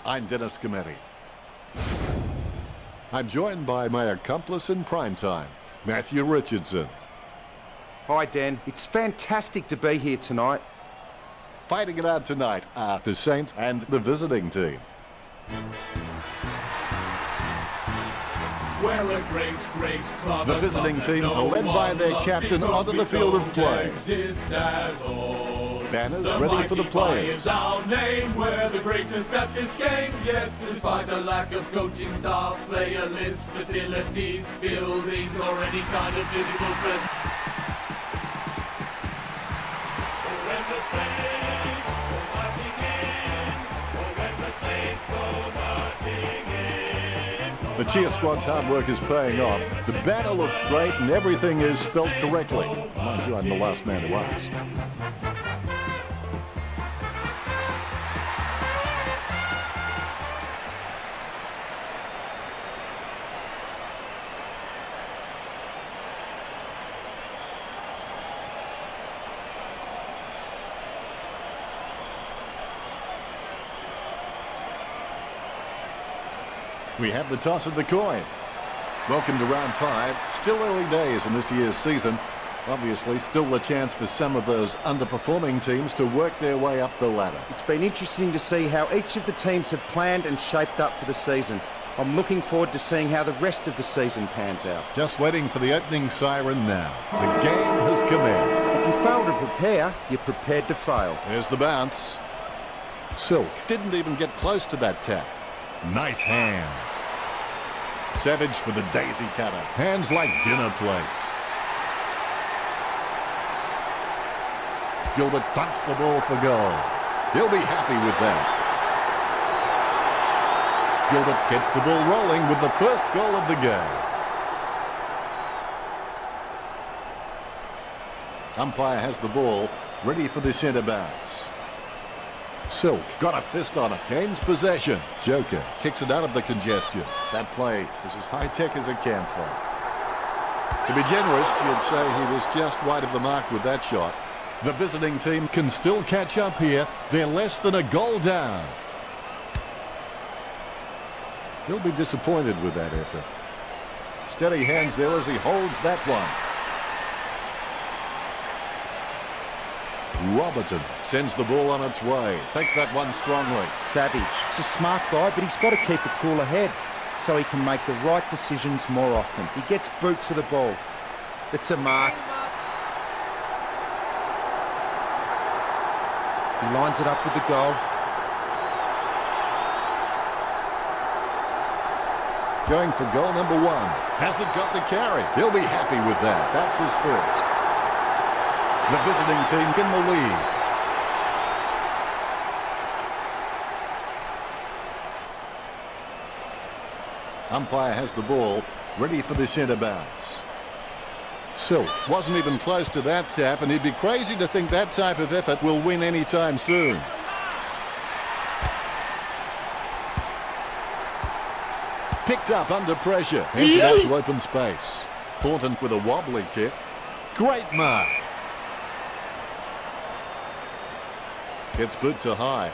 I'm Dennis Cometti. I'm joined by my accomplice in primetime, Matthew Richardson. Hi, Dan. It's fantastic to be here tonight. Fighting it out tonight are the Saints and the visiting team. Well, a great club. The visiting team are led by their captain onto the field of play. Banners ready for the players. Our name, we're the greatest at this game yet. Despite a lack of coaching staff, player list, facilities, buildings, or any kind of physical presence. When the Saints go marching in, when the Saints go marching in. The cheer squad's hard work is paying off. The banner looks great and everything is spelled correctly. Mind you, I'm the last man to ask. We have the toss of the coin. Welcome to round 5. Still early days in this year's season. Obviously, still the chance for some of those underperforming teams to work their way up the ladder. It's been interesting to see how each of the teams have planned and shaped up for the season. I'm looking forward to seeing how the rest of the season pans out. Just waiting for the opening siren now. The game has commenced. If you fail to prepare, you're prepared to fail. There's the bounce. Silk didn't even get close to that tap. Nice hands. Savage with a daisy cutter. Hands like dinner plates. Gilbert thumps the ball for goal. He'll be happy with that. Gilbert gets the ball rolling with the first goal of the game. Umpire has the ball, ready for the centre bounce. Silk got a fist on it, gains possession. Joker kicks it out of the congestion. That play is as high-tech as it can for. To be generous, you'd say he was just wide of the mark with that shot. The visiting team can still catch up here. They're less than a goal down. He'll be disappointed with that effort. Steady hands there as he holds that one. Robertson sends the ball on its way. Takes that one strongly. Savage. He's a smart guy, but he's got to keep a cooler head so he can make the right decisions more often. He gets boot to the ball. It's a mark. He lines it up with the goal. Going for goal number 1. Hasn't got the carry. He'll be happy with that. That's his first. The visiting team in the lead. Umpire has the ball, ready for the centre bounce. Silk wasn't even close to that tap, and he'd be crazy to think that type of effort will win anytime soon. Picked up under pressure. Hands it out to open space. Thornton with a wobbly kick. Great mark. Gets boot to high.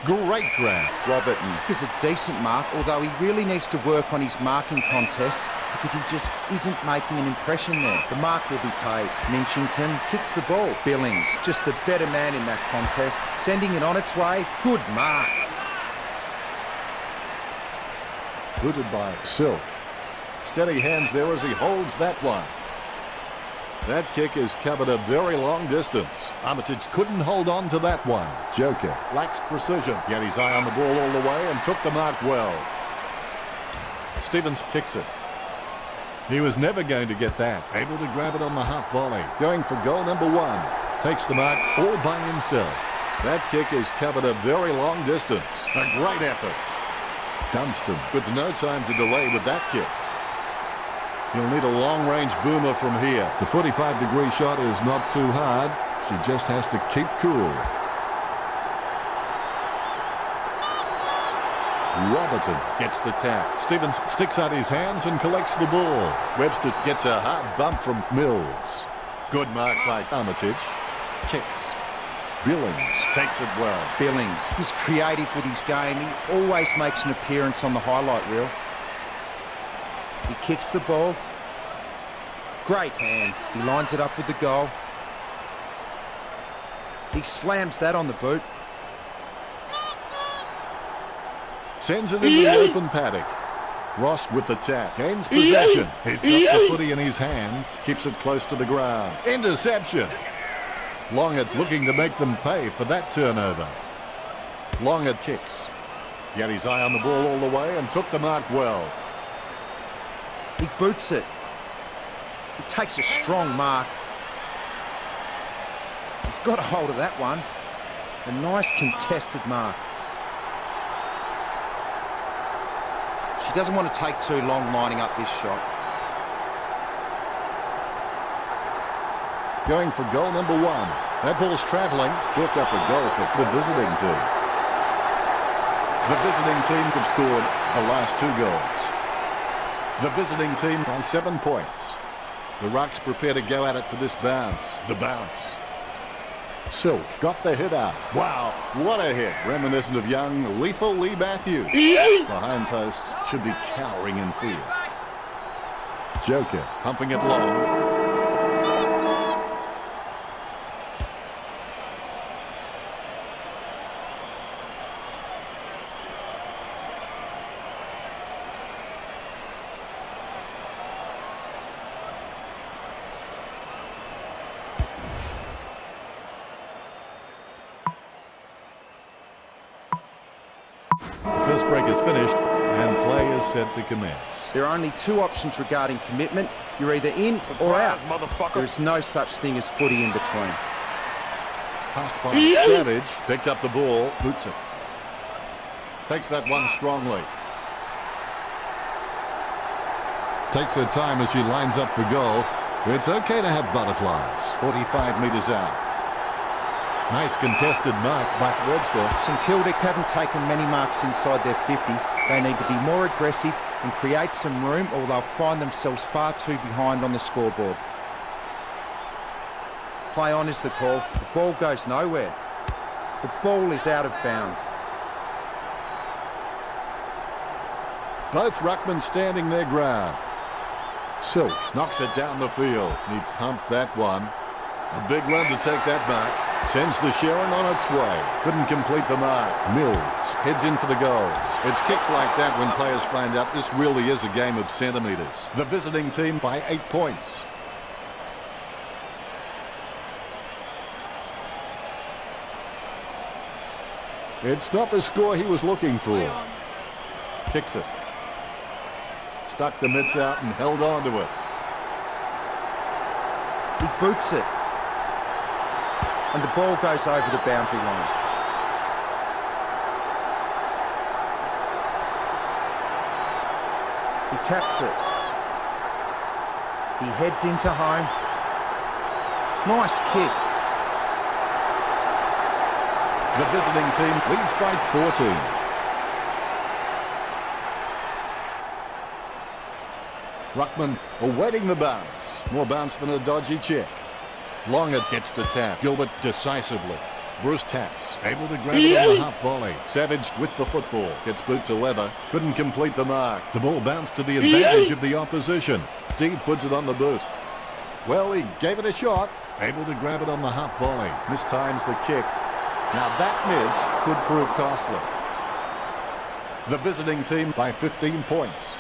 Great grab. Robertson is a decent mark, although he really needs to work on his marking contests because he just isn't making an impression there. The mark will be paid. Minchington kicks the ball. Billings, just the better man in that contest, sending it on its way. Good mark. Booted by Silk. Steady hands there as he holds that one. That kick is covered a very long distance. Armitage couldn't hold on to that one. Joker lacks precision. He had his eye on the ball all the way and took the mark well. Stevens kicks it. He was never going to get that. Able to grab it on the half volley. Going for goal number 1. Takes the mark all by himself. That kick is covered a very long distance. A great effort. Dunstan with no time to delay with that kick. He'll need a long-range boomer from here. The 45-degree shot is not too hard. She just has to keep cool. Robertson gets the tap. Stevens sticks out his hands and collects the ball. Webster gets a hard bump from Mills. Good mark by Armitage. Kicks. Billings takes it well. Billings, he's creative with his game. He always makes an appearance on the highlight reel. He kicks the ball. Great hands. He lines it up with the goal. He slams that on the boot. Sends it in the open paddock. Ross with the tap. Gains possession. He's got the footy in his hands. Keeps it close to the ground. Interception. Longett looking to make them pay for that turnover. Longett kicks. He had his eye on the ball all the way and took the mark well. He boots it. He takes a strong mark. He's got a hold of that one. A nice contested mark. She doesn't want to take too long lining up this shot. Going for goal number 1. That ball's travelling. Chalked up a goal for the visiting team. The visiting team have scored the last 2 goals. The visiting team by 7 points. The Rucks prepare to go at it for this bounce. The bounce. Silk got the hit out. Wow, what a hit. Reminiscent of young, lethal Lee Matthews. The hind posts should be cowering in fear. Joker pumping it long. First break is finished and play is set to commence. There are only 2 options regarding commitment. You're either in or out. There is no such thing as footy in between. Passed by Savage, picked up the ball, boots it. Takes that one strongly. Takes her time as she lines up for goal. It's okay to have butterflies. 45 metres out. Nice contested mark by Webster. St Kilda haven't taken many marks inside their 50. They need to be more aggressive and create some room, or they'll find themselves far too behind on the scoreboard. Play on is the call. The ball goes nowhere. The ball is out of bounds. Both ruckmen standing their ground. Silk knocks it down the field. He pumped that one. A big run to take that mark. Sends the Sharon on its way. Couldn't complete the mark. Mills heads in for the goals. It's kicks like that when players find out this really is a game of centimetres. The visiting team by 8 points. It's not the score he was looking for. Kicks it. Stuck the mitts out and held on to it. He boots it. And the ball goes over the boundary line. He taps it. He heads into home. Nice kick. The visiting team leads by 14. Ruckman awaiting the bounce. More bounce than a dodgy check. Longett gets the tap. Gilbert decisively. Bruce taps. Able to grab it on the half volley. Savage with the football. Gets boot to leather. Couldn't complete the mark. The ball bounced to the advantage of the opposition. Deed puts it on the boot. Well, he gave it a shot. Able to grab it on the half volley. Mistimes the kick. Now that miss could prove costly. The visiting team by 15 points.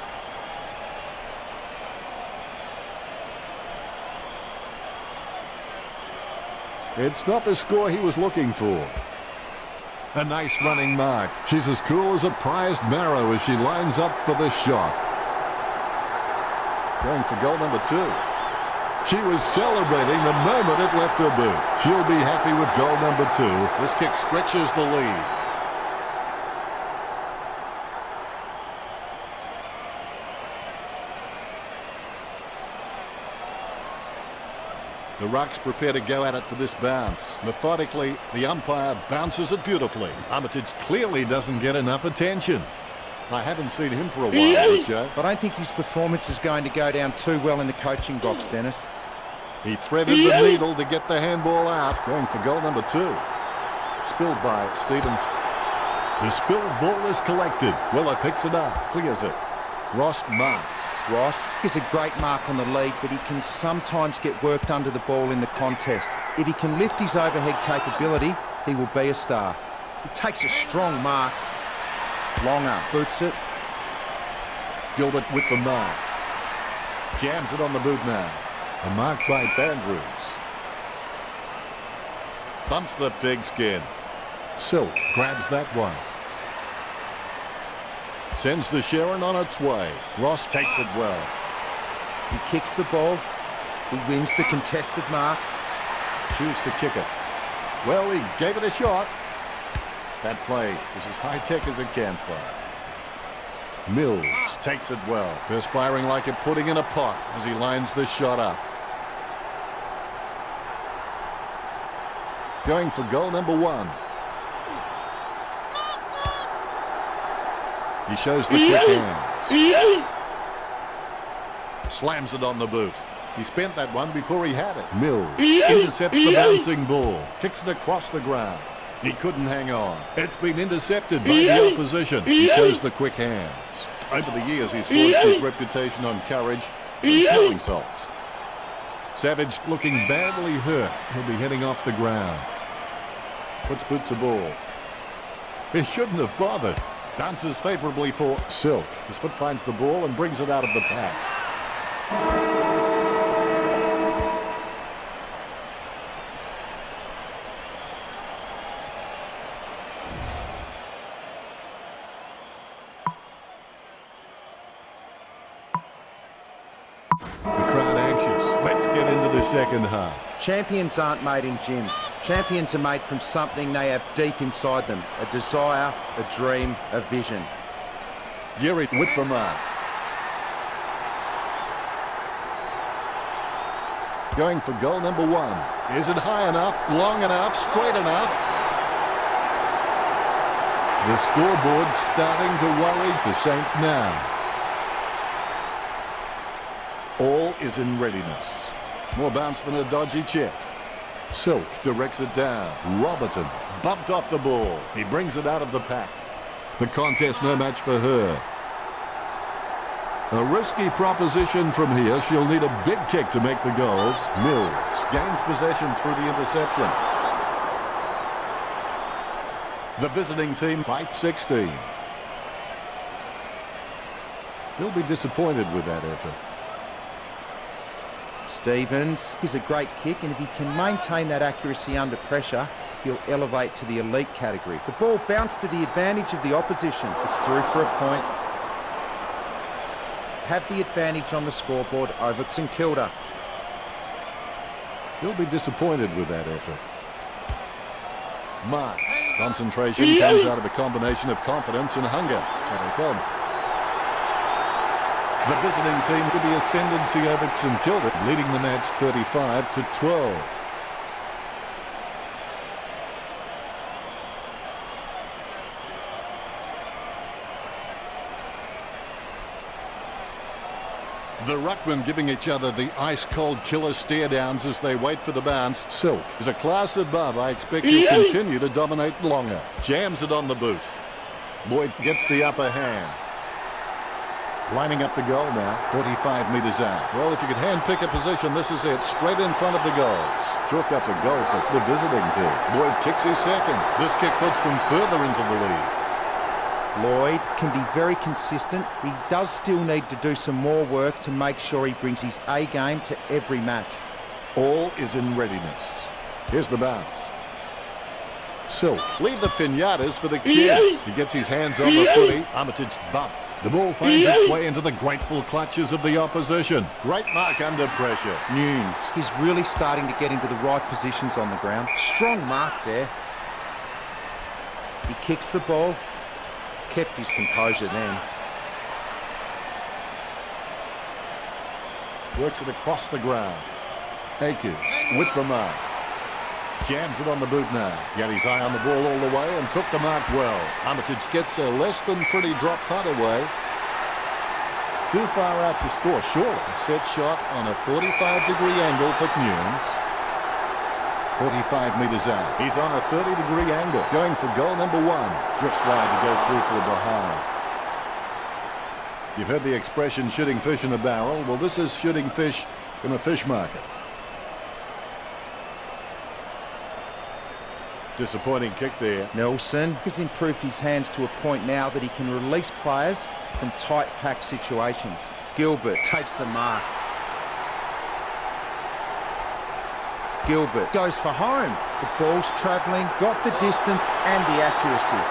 It's not the score he was looking for. A nice running mark. She's as cool as a prized marrow as she lines up for the shot. Going for goal number 2. She was celebrating the moment it left her boot. She'll be happy with goal number 2. This kick stretches the lead. The Rucks prepare to go at it for this bounce. Methodically, the umpire bounces it beautifully. Armitage clearly doesn't get enough attention. I haven't seen him for a while, Joe. I don't think his performance is going to go down too well in the coaching box, Dennis. He threaded the needle to get the handball out. Going for goal number 2. Spilled by Stevens. The spilled ball is collected. Weller picks it up, clears it. Ross marks. Ross is a great mark on the lead, but he can sometimes get worked under the ball in the contest. If he can lift his overhead capability, he will be a star. He takes a strong mark. Longer boots it. Gilbert with the mark. Jams it on the boot now. A mark by Andrews. Bumps the pigskin. Silk grabs that one. Sends the Sharon on its way. Ross takes it well. He kicks the ball. He wins the contested mark. Choose to kick it. Well, he gave it a shot. That play is as high-tech as a campfire. Mills takes it well, perspiring like a pudding in a pot as he lines the shot up. Going for goal number 1. He shows the quick hands. Slams it on the boot. He spent that one before he had it. Mills intercepts the bouncing ball. Kicks it across the ground. He couldn't hang on. It's been intercepted by the opposition. He shows the quick hands. Over the years, he's forged his reputation on courage and throwing salts. Savage looking badly hurt. He'll be heading off the ground. Puts boot to ball. He shouldn't have bothered. Bounces favourably for Silk. His foot finds the ball and brings it out of the pack. The crowd anxious. Let's get into the second half. Champions aren't made in gyms. Champions are made from something they have deep inside them. A desire, a dream, a vision. Geary with the mark. Going for goal number 1. Is it high enough, long enough, straight enough? The scoreboard's starting to worry the Saints now. All is in readiness. More bounce than a dodgy check. Silk directs it down. Robertson bumped off the ball. He brings it out of the pack. The contest no match for her. A risky proposition from here. She'll need a big kick to make the goals. Mills gains possession through the interception. The visiting team by 16. He'll be disappointed with that effort. Stevens is a great kick, and if he can maintain that accuracy under pressure, he'll elevate to the elite category. The ball bounced to the advantage of the opposition. It's through for a point. Have the advantage on the scoreboard over St Kilda. He'll be disappointed with that effort. Marks. Concentration comes out of a combination of confidence and hunger. So they tell me. The visiting team with the ascendancy over St Kilda, leading the match 35-12. The ruckmen giving each other the ice-cold killer stare-downs as they wait for the bounce. Silk is a class above. I expect he'll continue to dominate longer. Jams it on the boot. Boyd gets the upper hand. Lining up the goal now, 45 metres out. Well, if you could hand-pick a position, this is it. Straight in front of the goals. Chalk up a goal for the visiting team. Boyd kicks his second. This kick puts them further into the lead. Lloyd can be very consistent. He does still need to do some more work to make sure he brings his A game to every match. All is in readiness. Here's the bounce. Silk. Leave the pinatas for the kids. He gets his hands on the footy. Armitage bumped. The ball finds its way into the grateful clutches of the opposition. Great mark under pressure. Nunes. He's really starting to get into the right positions on the ground. Strong mark there. He kicks the ball. Kept his composure then. Works it across the ground. Akers with the mark. Jams it on the boot now. Got his eye on the ball all the way and took the mark well. Armitage gets a less than pretty drop punt away. Too far out to score, surely. A set shot on a 45-degree angle for Nunes. 45 metres out. He's on a 30-degree angle, going for goal number 1. Just wide to go through for a behind. You've heard the expression shooting fish in a barrel. Well, this is shooting fish in a fish market. Disappointing kick there. Nelson has improved his hands to a point now that he can release players from tight pack situations. Gilbert takes the mark. Gilbert goes for home. The ball's travelling, got the distance and the accuracy.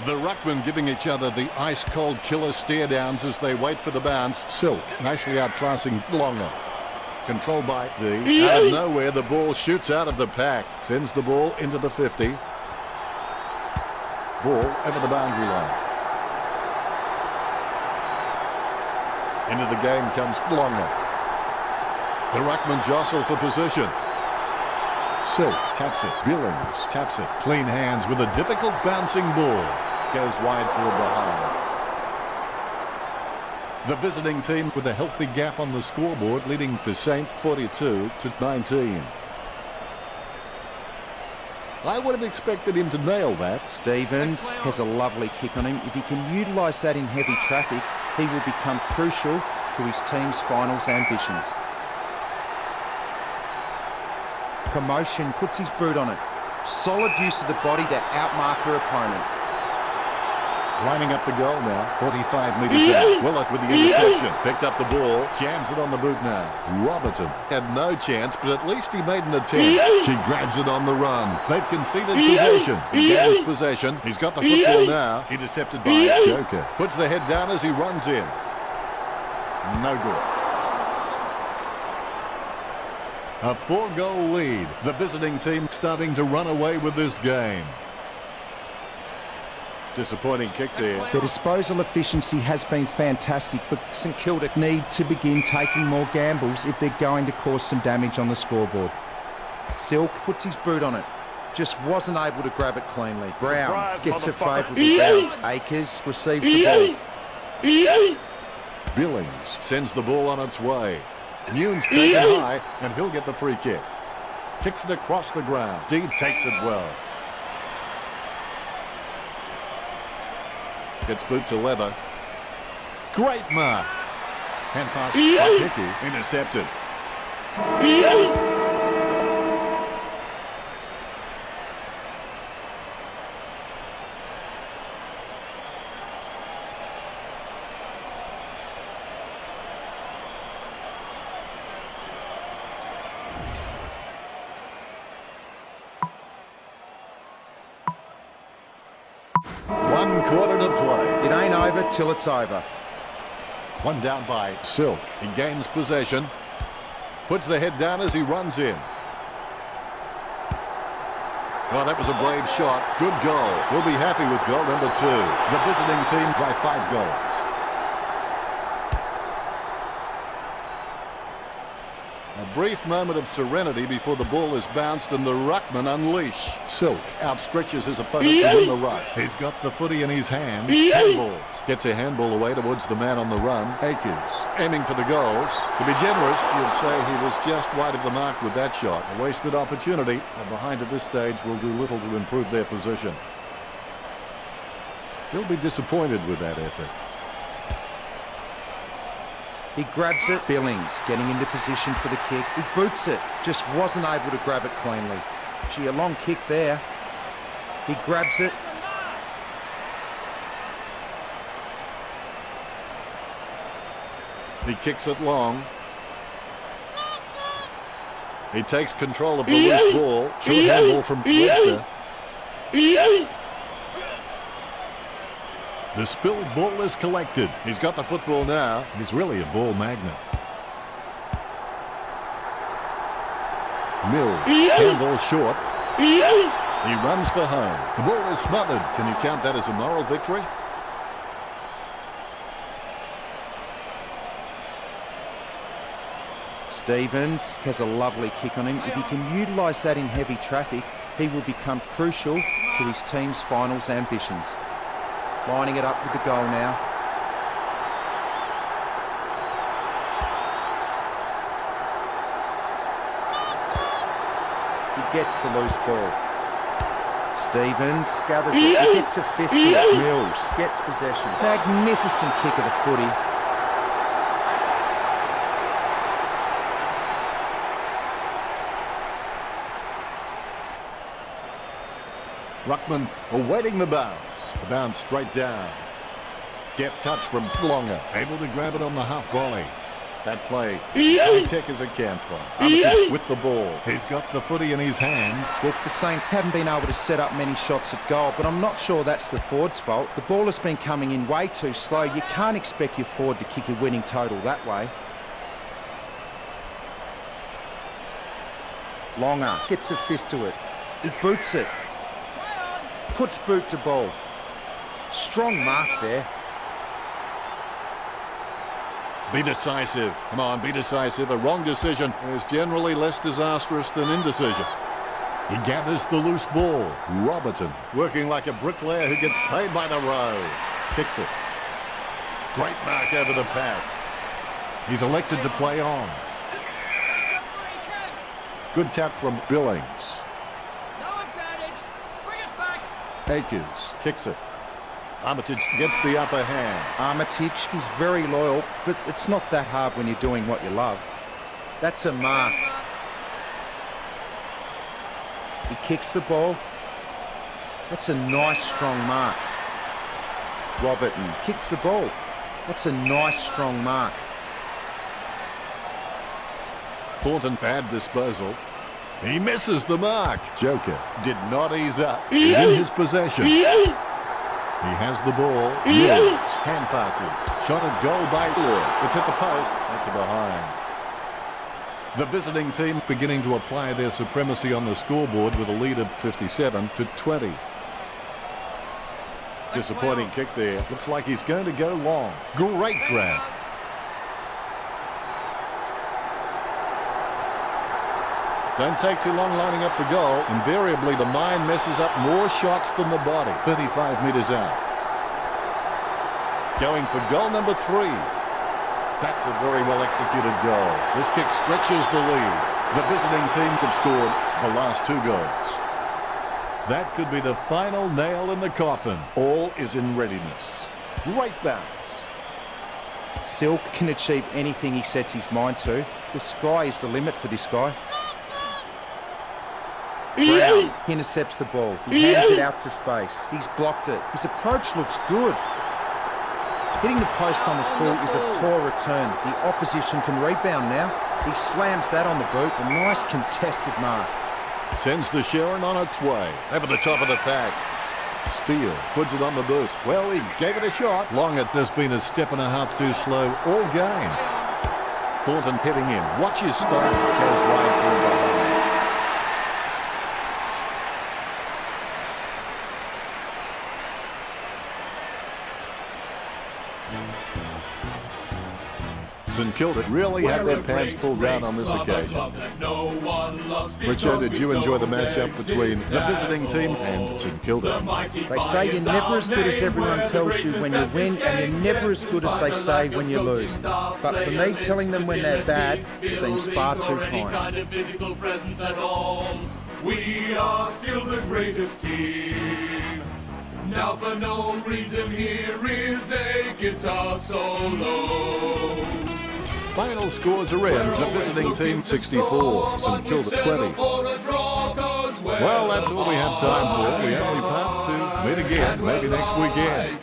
The ruckmen giving each other the ice-cold killer stare-downs as they wait for the bounce. Silk nicely outclassing Longer. Controlled by D. Out of nowhere, the ball shoots out of the pack. Sends the ball into the 50. Ball over the boundary line. Into the game comes Longer. The ruckman jostle for position. Silk taps it. Billings taps it. Clean hands with a difficult bouncing ball. Goes wide for a behind. The visiting team with a healthy gap on the scoreboard, leading the Saints 42-19. I would have expected him to nail that. Stevens has a lovely kick on him. If he can utilise that in heavy traffic, he will become crucial to his team's finals ambitions. Commotion, puts his boot on it. Solid use of the body to outmark her opponent. Lining up the goal now, 45 metres out. Willett with the interception. Picked up the ball, jams it on the boot now. Robertson had no chance, but at least he made an attempt. She grabs it on the run. They've conceded possession. He gains possession. He's got the football now. Intercepted by Joker. Puts the head down as he runs in. No good. A 4-goal lead. The visiting team starting to run away with this game. Disappointing kick there. The disposal efficiency has been fantastic, but St Kilda need to begin taking more gambles if they're going to cause some damage on the scoreboard. Silk puts his boot on it. Just wasn't able to grab it cleanly. Brown gets a favourable bounce. Akers receives the ball. Billings sends the ball on its way. Newton's taken high, and he'll get the free kick. Kicks it across the ground. Deed takes it well. Gets boot to leather. Great mark. Hand pass by Hickey. Intercepted. One quarter to play. It ain't over till it's over. One down by Silk. He gains possession. Puts the head down as he runs in. Well, that was a brave shot. Good goal. We'll be happy with goal number 2. The visiting team by 5 goals. A brief moment of serenity before the ball is bounced and the ruckman unleash. Silk outstretches his opponent to win the ruck. He's got the footy in his hands. Handballs. Gets a handball away towards the man on the run. Akers aiming for the goals. To be generous, you'd say he was just wide of the mark with that shot. A wasted opportunity. And behind at this stage will do little to improve their position. He'll be disappointed with that effort. He grabs it. Billings getting into position for the kick. He boots it. Just wasn't able to grab it cleanly. Gee, a long kick there. He grabs it. He kicks it long. He takes control of the loose ball. Short handball from Webster. The spilled ball is collected. He's got the football now. He's really a ball magnet. Mills, handball short. He runs for home. The ball is smothered. Can you count that as a moral victory? Stevens has a lovely kick on him. If he can utilise that in heavy traffic, he will become crucial to his team's finals ambitions. Lining it up with the goal now. He gets the loose ball. Stevens gathers it. He gets a fist. Mills gets possession. Magnificent kick of the footy. Ruckman awaiting the bounce. The bounce straight down. Deft touch from Longer. Able to grab it on the half volley. That play, high tech as it can from. Armitage with the ball. He's got the footy in his hands. Look, the Saints haven't been able to set up many shots at goal, but I'm not sure that's the forward's fault. The ball has been coming in way too slow. You can't expect your forward to kick a winning total that way. Longer gets a fist to it. He boots it. Puts boot to ball. Strong mark there. Be decisive. Come on, be decisive. A wrong decision is generally less disastrous than indecision. He gathers the loose ball. Robertson working like a bricklayer who gets paid by the row. Kicks it. Great mark over the pad. He's elected to play on. Good tap from Billings. No advantage. Bring it back. Akers kicks it. Armitage gets the upper hand. Armitage is very loyal, but it's not that hard when you're doing what you love. That's a mark. He kicks the ball. That's a nice, strong mark. Robertson kicks the ball. That's a nice, strong mark. Thornton bad disposal. He misses the mark. Joker did not ease up. He's in his possession. He has the ball. Mills. Hand passes. Shot at goal by Lure. It's hit the post. That's a behind. The visiting team beginning to apply their supremacy on the scoreboard with a lead of 57-20. Disappointing kick there. Looks like he's going to go long. Great grab. Don't take too long lining up for goal. Invariably, the mind messes up more shots than the body. 35 metres out. Going for goal number 3. That's a very well executed goal. This kick stretches the lead. The visiting team have scored the last 2 goals. That could be the final nail in the coffin. All is in readiness. Great bounce. Silk can achieve anything he sets his mind to. The sky is the limit for this guy. Brown intercepts the ball. He hands it out to space. He's blocked it. His approach looks good. Hitting the post on the full is a poor return. The opposition can rebound now. He slams that on the boot. A nice contested mark. Sends the Sharon on its way. Over the top of the pack. Steele puts it on the boot. Well, he gave it a shot. Long it has been a step and a half too slow all game. Thornton heading in. Watch his style. Goes wide from behind. St Kilda really had their pants pulled down on this occasion. Richard, did you enjoy the matchup between the visiting team and St Kilda? They say you're never as good as everyone tells you when you win, and you're never as good as they say when you lose. But for me, telling them when they're bad seems far too kind. We are still the greatest team. Now for no reason here is a guitar solo. Final scores are in. The visiting team 64, St Kilda 20. Well, that's all we have time for. We only part to meet again, maybe next weekend.